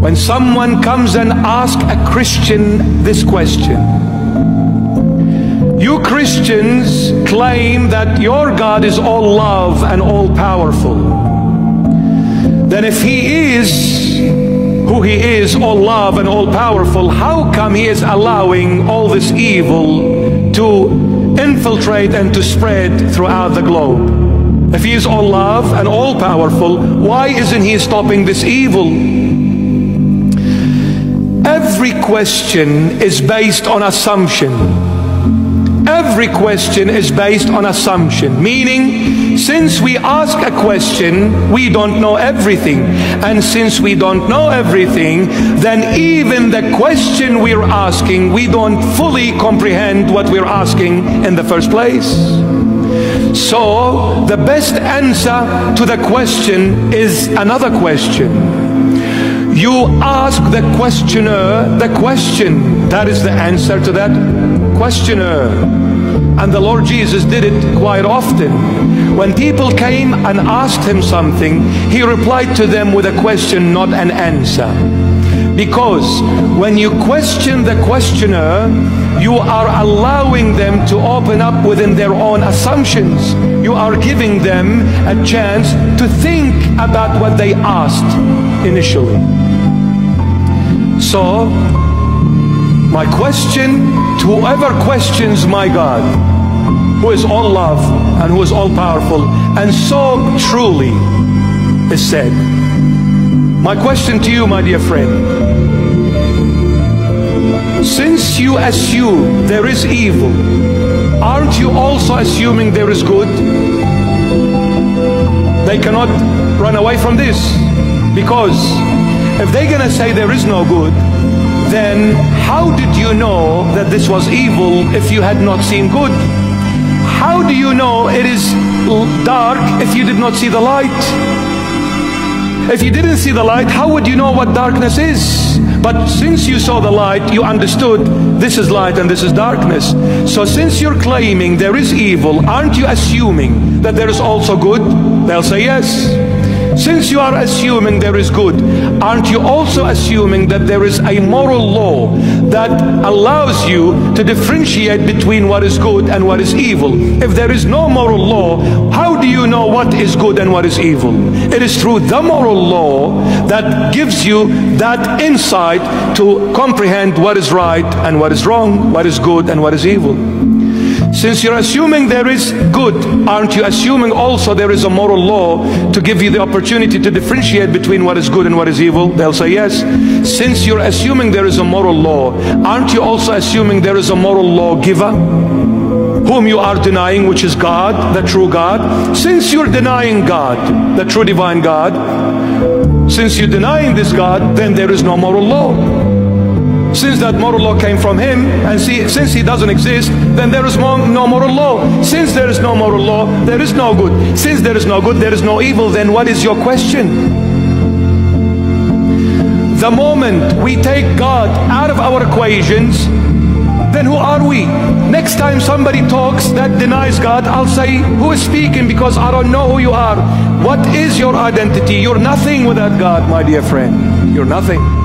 When someone comes and asks a Christian this question, you Christians claim that your God is all love and all powerful. Then if He is who He is, all love and all powerful, how come He is allowing all this evil to infiltrate and to spread throughout the globe? If He is all love and all powerful, why isn't He stopping this evil? Every question is based on assumption. Every question is based on assumption, meaning since we ask a question, we don't know everything. And since we don't know everything, then even the question we're asking, we don't fully comprehend what we're asking in the first place. So the best answer to the question is another question. You ask the questioner the question. That is the answer to that questioner. And the Lord Jesus did it quite often. When people came and asked Him something, He replied to them with a question, not an answer. Because when you question the questioner, you are allowing them to open up within their own assumptions. You are giving them a chance to think about what they asked initially. So, my question to whoever questions my God, who is all love and who is all powerful, and so truly is said. My question to you, my dear friend, since you assume there is evil, aren't you also assuming there is good? They cannot run away from this, because if they're going to say there is no good, then how did you know that this was evil if you had not seen good? How do you know it is dark if you did not see the light? If you didn't see the light, how would you know what darkness is? But since you saw the light, you understood this is light and this is darkness. So since you're claiming there is evil, aren't you assuming that there is also good? They'll say yes. Since you are assuming there is good, aren't you also assuming that there is a moral law that allows you to differentiate between what is good and what is evil? If there is no moral law, how do you know what is good and what is evil? It is through the moral law that gives you that insight to comprehend what is right and what is wrong, what is good and what is evil. Since you're assuming there is good, aren't you assuming also there is a moral law to give you the opportunity to differentiate between what is good and what is evil? They'll say yes. Since you're assuming there is a moral law, aren't you also assuming there is a moral lawgiver whom you are denying, which is God, the true God? Since you're denying God, the true divine God, since you're denying this God, then there is no moral law. Since that moral law came from Him, and since He doesn't exist, then there is no moral law. Since there is no moral law, there is no good. Since there is no good, there is no evil. Then what is your question? The moment we take God out of our equations, then who are we? Next time somebody talks that denies God, I'll say, who is speaking? Because I don't know who you are. What is your identity? You're nothing without God, my dear friend. You're nothing.